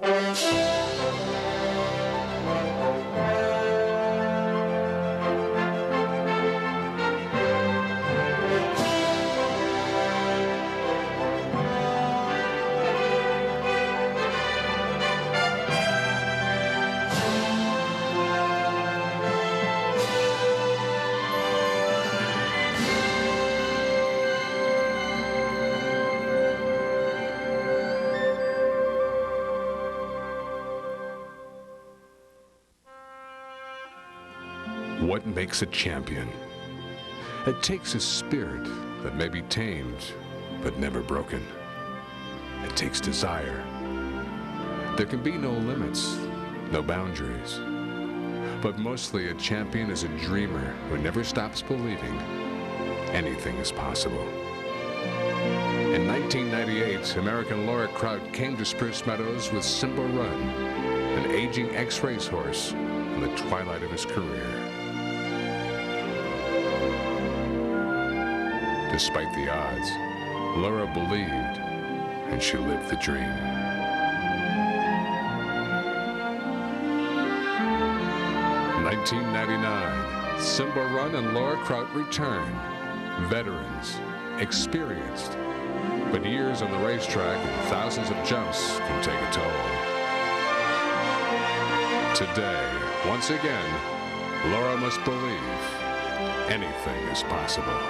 What makes a champion? It takes a spirit that may be tamed, but never broken. It takes desire. There can be no limits, no boundaries. But mostly a champion is a dreamer who never stops believing anything is possible. In 1998, American Laura Kraut came to Spruce Meadows with Simba Run, an aging ex-racehorse in the twilight of his career. Despite the odds, Laura believed, and she lived the dream. In 1999, Simba Run and Laura Kraut returned. Veterans, experienced, but years on the racetrack and thousands of jumps can take a toll. Today, once again, Laura must believe anything is possible.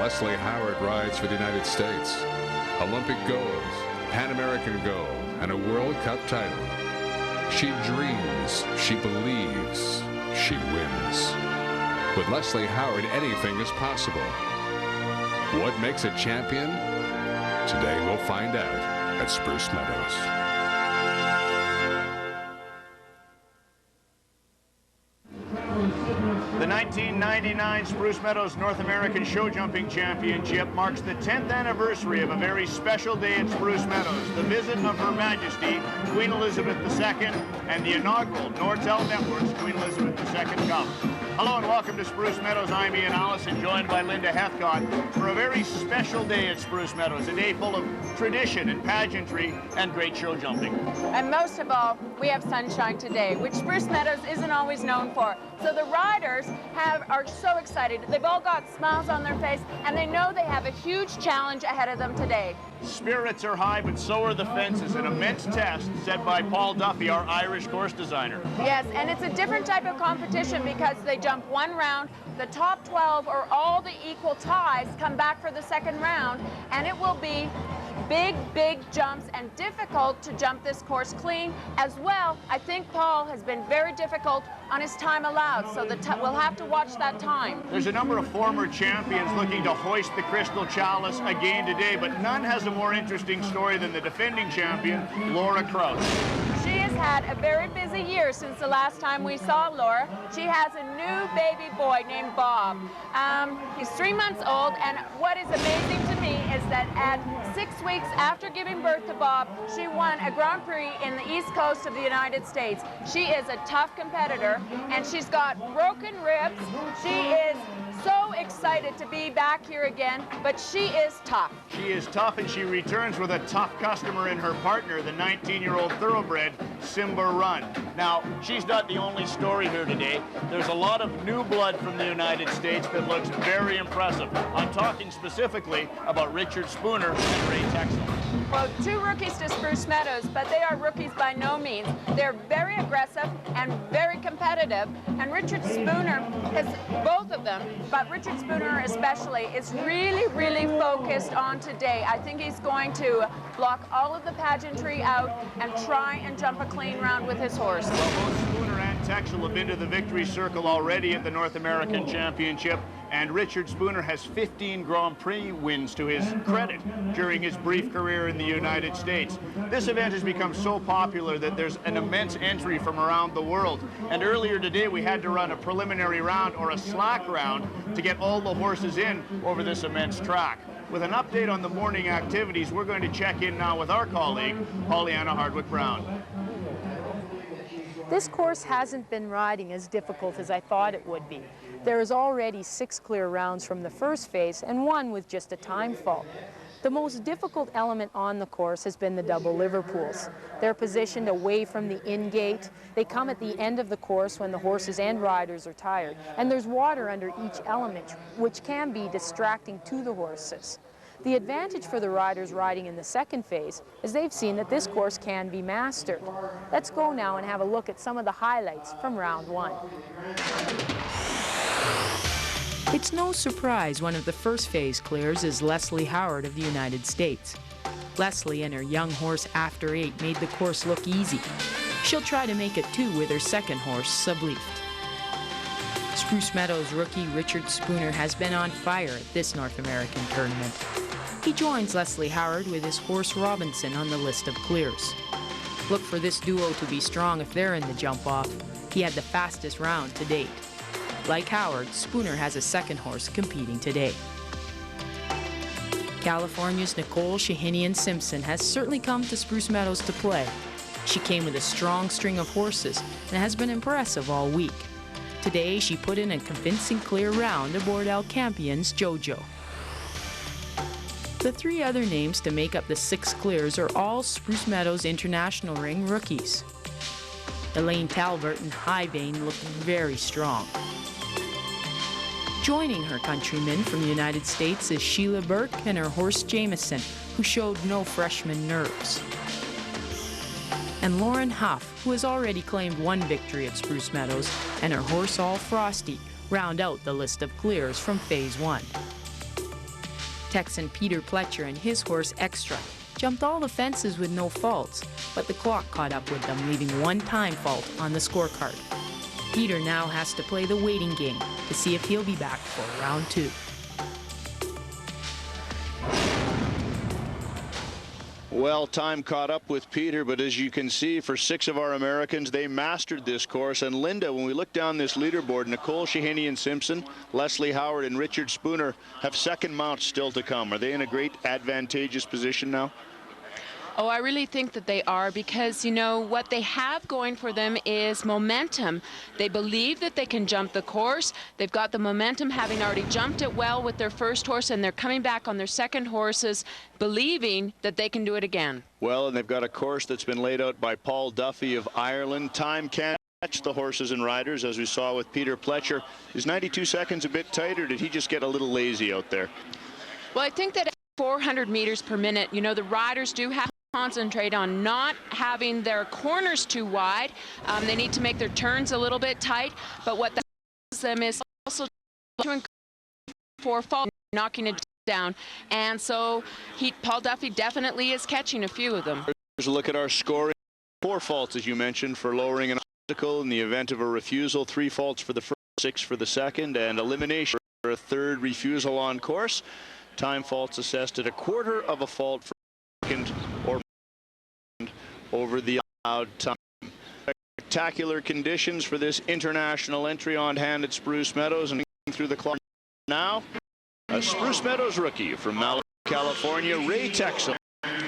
Leslie Howard rides for the United States. Olympic gold, Pan American gold, and a World Cup title. She dreams, she believes, she wins. With Leslie Howard, anything is possible. What makes a champion? Today we'll find out at Spruce Meadows. The 1999 Spruce Meadows North American Show Jumping Championship marks the 10th anniversary of a very special day at Spruce Meadows, the visit of Her Majesty, Queen Elizabeth II, and the inaugural Nortel Network's Queen Elizabeth II Cup. Hello and welcome to Spruce Meadows. I'm Ian Allison, joined by Linda Heathcott for a very special day at Spruce Meadows, a day full of tradition and pageantry and great show jumping. And most of all, we have sunshine today, which Spruce Meadows isn't always known for. So the riders are so excited. They've all got smiles on their face, and they know they have a huge challenge ahead of them today. Spirits are high, but so are the fences. An immense test set by Paul Duffy, our Irish course designer. Yes, and it's a different type of competition because they jump one round. The top 12 or all the equal ties come back for the second round, and it will be big jumps and difficult to jump this course clean. As well, I think Paul has been very difficult on his time allowed, so we'll have to watch that time. There's a number of former champions looking to hoist the Crystal Chalice again today, but none has a more interesting story than the defending champion, Laura Kraut. She has had a very busy year since the last time we saw Laura. She has a new baby boy named Bob. He's 3 months old, and what is amazing to me is that at 6 weeks after giving birth to Bob, she won a Grand Prix in the East Coast of the United States. She is a tough competitor, and she's got broken ribs. She is so excited to be back here again, but she is tough. She is tough, and she returns with a tough customer in her partner, the 19-year-old thoroughbred, Simba Run. Now, she's not the only story here today. There's a lot of new blood from the United States that looks very impressive. I'm talking specifically about Richard Spooner and Ray Texel. Well, 2 rookies to Spruce Meadows, but they are rookies by no means. They're very aggressive and very competitive, and Richard Spooner is both of them, but Richard Spooner especially is really focused on today. I think he's going to block all of the pageantry out and try and jump a clean round with his horse. Well, both Spooner and Texel have been to the victory circle already at the North American Championship, and Richard Spooner has 15 Grand Prix wins to his credit during his brief career in the United States. This event has become so popular that there's an immense entry from around the world. And earlier today, we had to run a preliminary round or a slack round to get all the horses in over this immense track. With an update on the morning activities, we're going to check in now with our colleague, Pollyanna Hardwick-Brown. This course hasn't been riding as difficult as I thought it would be. There is already 6 clear rounds from the first phase and 1 with just a time fault. The most difficult element on the course has been the double Liverpools. They're positioned away from the in-gate. They come at the end of the course when the horses and riders are tired. And there's water under each element, which can be distracting to the horses. The advantage for the riders riding in the second phase is they've seen that this course can be mastered. Let's go now and have a look at some of the highlights from round one. It's no surprise one of the first phase clears is Leslie Howard of the United States. Leslie and her young horse After 8 made the course look easy. She'll try to make it too with her second horse, Sublift. Spruce Meadows rookie Richard Spooner has been on fire at this North American tournament. He joins Leslie Howard with his horse Robinson on the list of clears. Look for this duo to be strong if they're in the jump-off. He had the fastest round to date. Like Howard, Spooner has a second horse competing today. California's Nicole Shahinian-Simpson has certainly come to Spruce Meadows to play. She came with a strong string of horses and has been impressive all week. Today, she put in a convincing clear round aboard El Campion's JoJo. The three other names to make up the 6 clears are all Spruce Meadows International Ring rookies. Elaine Talbert and High Bane look very strong. Joining her countrymen from the United States is Sheila Burke and her horse Jameson, who showed no freshman nerves. And Lauren Huff, who has already claimed 1 victory at Spruce Meadows, and her horse All Frosty round out the list of clears from Phase 1. Texan Peter Pletcher and his horse Extra jumped all the fences with no faults, but the clock caught up with them, leaving 1 time fault on the scorecard. Peter now has to play the waiting game to see if he'll be back for round 2. Well, time caught up with Peter, but as you can see, for 6 of our Americans, they mastered this course. And Linda, when we look down this leaderboard, Nicole Shahinian-Simpson, Leslie Howard, and Richard Spooner have second mounts still to come. Are they in a great advantageous position now? Oh, I really think that they are, because, you know, what they have going for them is momentum. They believe that they can jump the course. They've got the momentum, having already jumped it well with their first horse, and they're coming back on their second horses, believing that they can do it again. Well, and they've got a course that's been laid out by Paul Duffy of Ireland. Time can't catch the horses and riders, as we saw with Peter Pletcher. Is 92 seconds a bit tight, or did he just get a little lazy out there? Well, I think that at 400 meters per minute, you know, the riders do have concentrate on not having their corners too wide. They need to make their turns a little bit tight, but what that allows them is also to encourage for fall, knocking it down. And so Paul Duffy definitely is catching a few of them. Here's a look at our scoring. 4 faults, as you mentioned, for lowering an obstacle in the event of a refusal. 3 faults for the first, 6 for the second, and elimination for a third refusal on course. Time faults assessed at 1/4 of a fault for second or over the allowed time. Spectacular conditions for this international entry on hand at Spruce Meadows, and through the clock now, a Spruce Meadows rookie from Malibu, California, Ray Texel,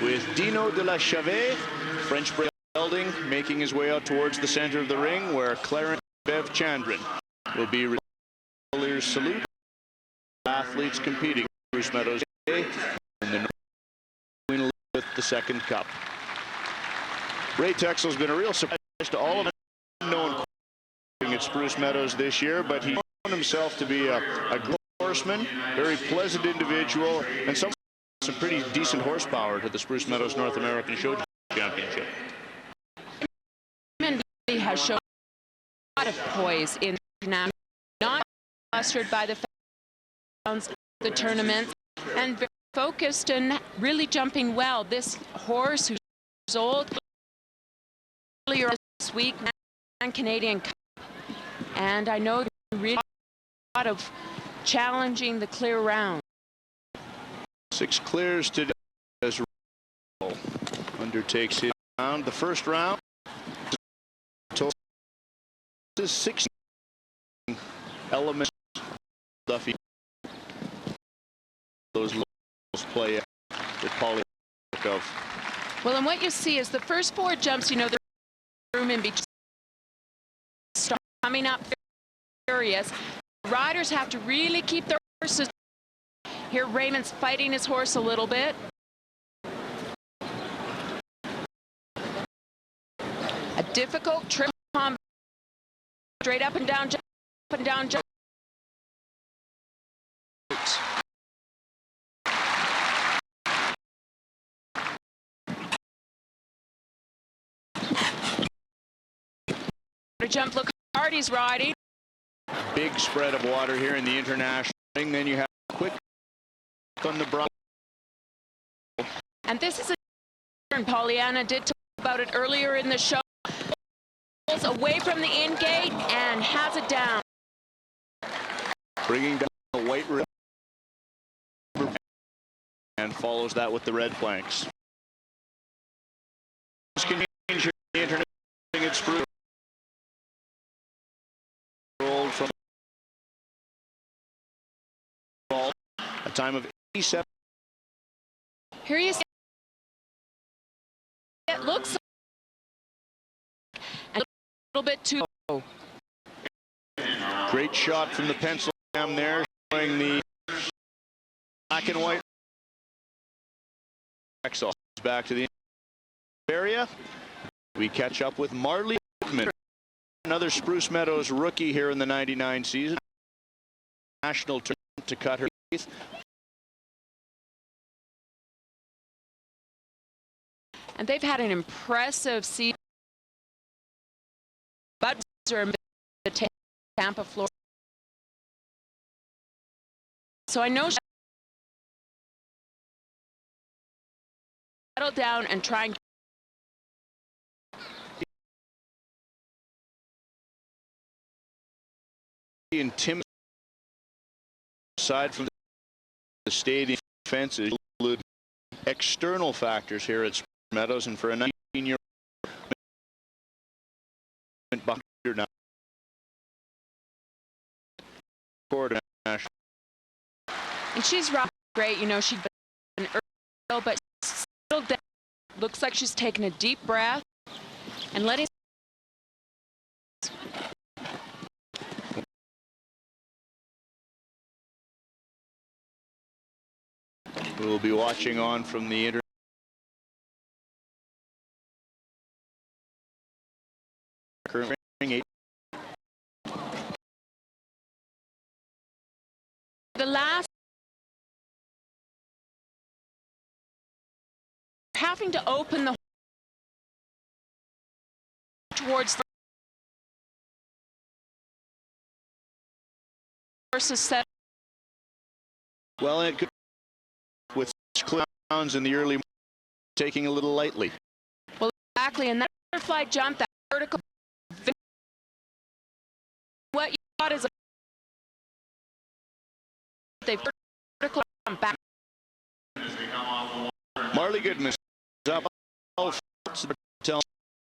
with Dino de la Chave, French gelding, making his way out towards the center of the ring, where Clarence Bev Chandran will be receiving salute. Athletes competing Spruce Meadows in the Queen with the second cup. Ray Texel has been a real surprise to all of us unknown at Spruce Meadows this year, but he found himself to be a good horseman, very pleasant individual, and some pretty decent horsepower to the Spruce Meadows North American Show Championship. He has shown a lot of poise in now, not flustered by the rounds of the tournament, and very focused and really jumping well. This horse, who's old, earlier this week, and Canadian Cup, and I know really a lot of challenging the clear round. 6 clears today as undertakes his round. The first round is 16 elements. Duffy, those play with Paulie of. Well, and what you see is the first 4 jumps, you know, the room in between start coming up furious. Riders have to really keep their horses. Here Raymond's fighting his horse a little bit. A difficult trip on straight up and down, jump. Jump, look hard he's riding. Big spread of water here in the international ring. Then you have a quick on the broad. And this is a turn. Pollyanna did talk about it earlier in the show. Away from the in gate and has it down. Bringing down the white ribbon and follows that with the red flanks. This can change the international ring at Spruce. Rolled from ball, a time of 87. Here you see it looks a little bit too low. Great shot from the pencil cam there, showing the black and white. Back to the area. We catch up with Marley Hickman, another Spruce Meadows rookie here in the '99 season. National tournament to cut her teeth. And they've had an impressive season. But Tampa, Florida. So I know settle down and try and intimidate. Aside from the stadium fences, include external factors here at Spruce Meadows, and for a 19-year-old now. And she's great, you know, she's been early, but still down. Looks like she's taking a deep breath and letting. We'll be watching on from the current ring. The last having to open the towards the horses set. Well, it could with clowns in the early taking a little lightly. Well, exactly, and that butterfly jump, that vertical. What you thought is they vertical jump back. Marley Goodman is up.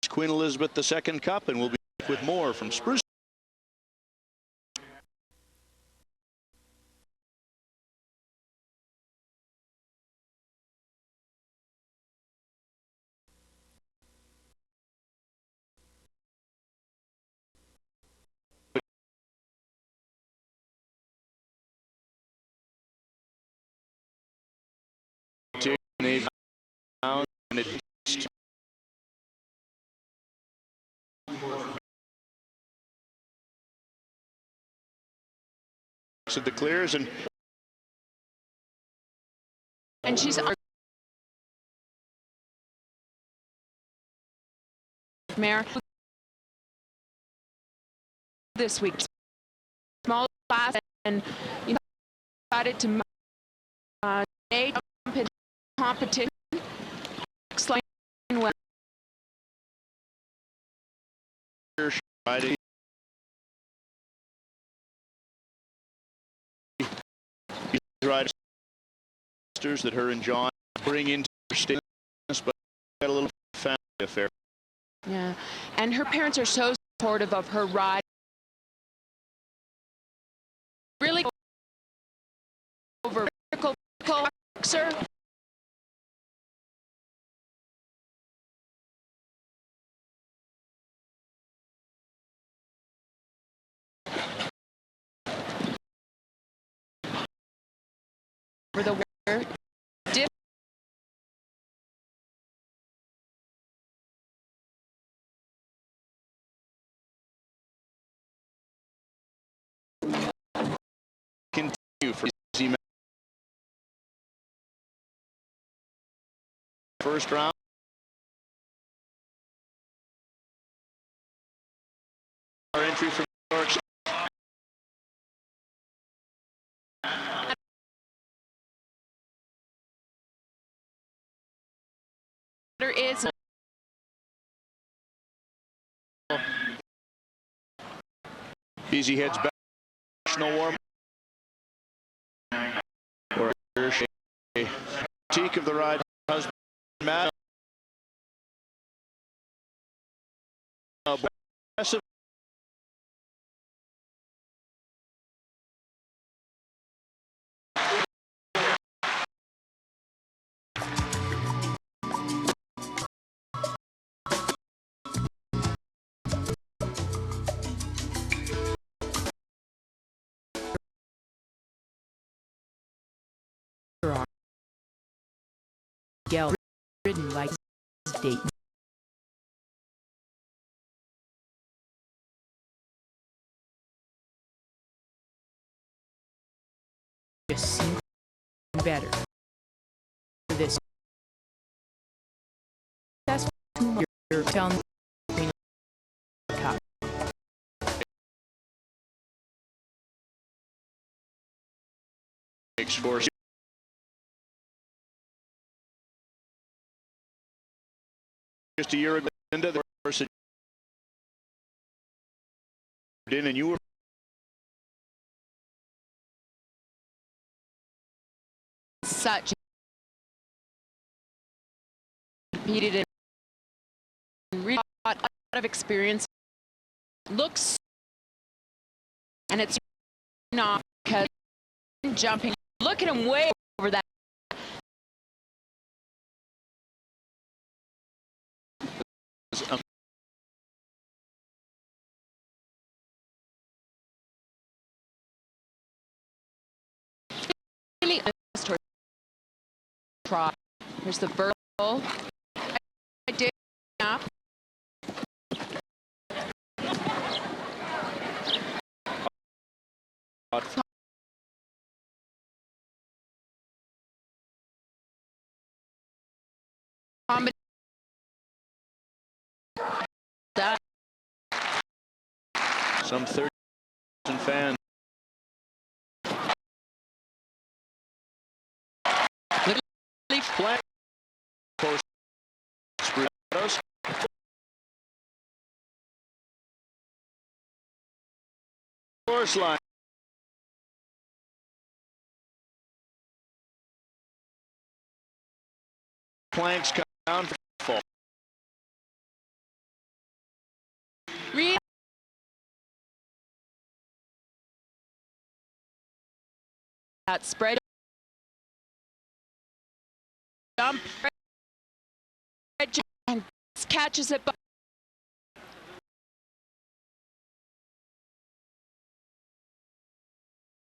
Queen Elizabeth II Cup, and we'll be back with more from Spruce. And it so the clears and she's mare this week. Small class, and you decided to jump in competition. Well. Riders that her and John bring into her status, but got a little family affair. Yeah, and her parents are so supportive of her ride. Really over boxer. the wire. Continue for easy first round. Our entry from New York. There is Easy heads back. National warm. Critique of the ride. Husband Matt. Aggressive. Gell ridden like Dayton. Just seemed better. For this. That's too much. You're telling me cup. Makes for just a year ago into the course in, and you were such competed and really a lot of experience. Looks, and it's not because jumping. Look at him way over that. Really try. Here's the vertical. I did up. Some 30,000 fans. Flat post Spruce Meadows. Course line. Planks come down for fall. Really? That spread. Jump and catches it.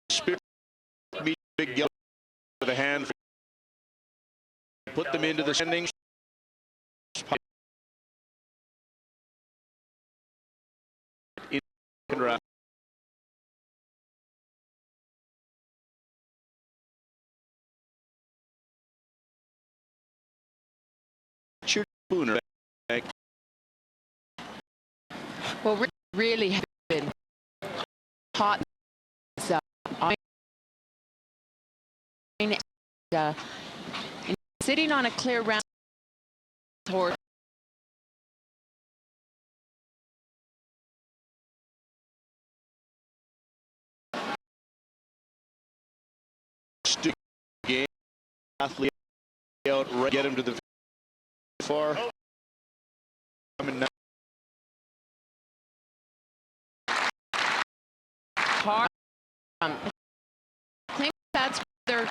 Spirit meet big yellow with a hand. Put them into the standings. Spooner. Well, really have been hot. Sitting on a clear round horse. Game athlete out, get him to the far. Hard. I think that's their.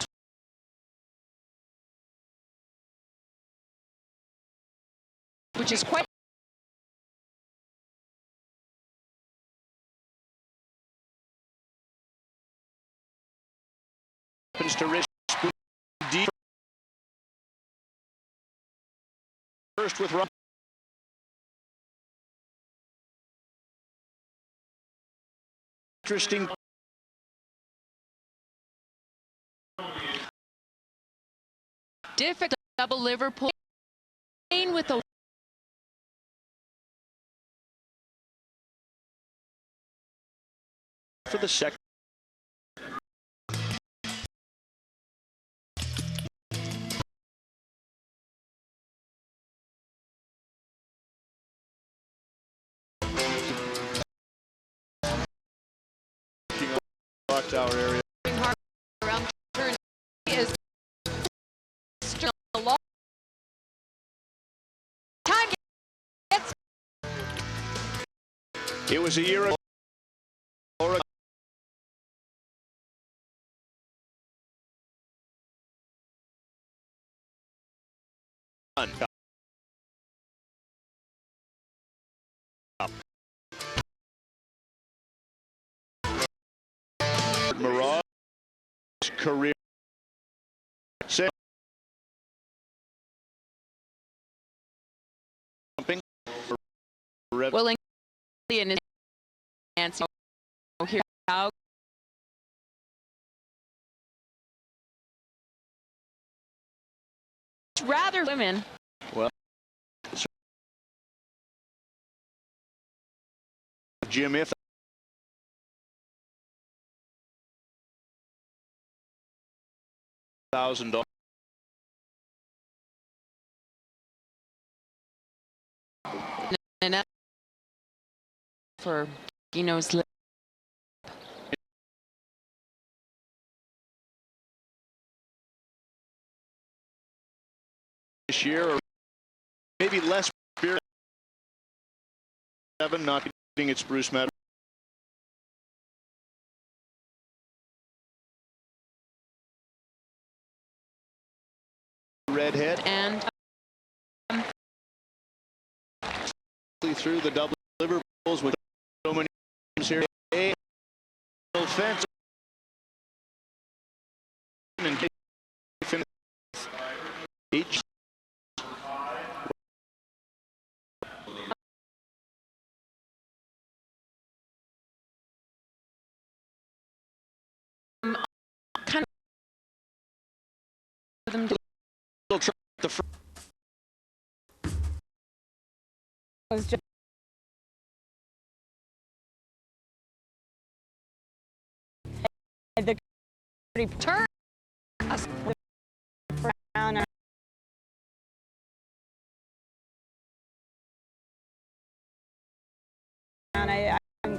Which is quite. Happens to Rich first with Rob. Interesting. Difficult double Liverpool with the For the second. Clock tower area. around turn is still a long time. It was a year ago. Mirage career. Jumping. Willing in his here how rather women. Well, Jim, if $1,000 and for this year, or maybe less spirit. 7 not beating at Spruce Meadows. Redhead and through the double Liverpools with so many teams here. A fence and each kind of them to the front. Was just the turn brown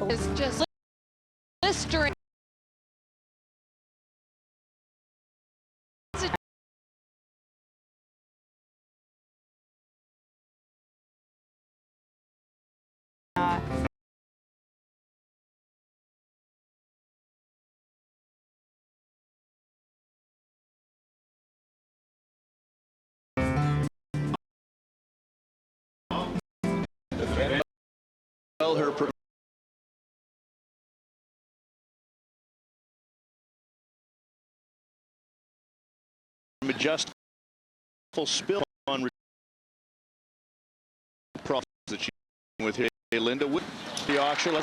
is just blistering. Well, her adjustable spill on profits that she with here. Linda with the auction.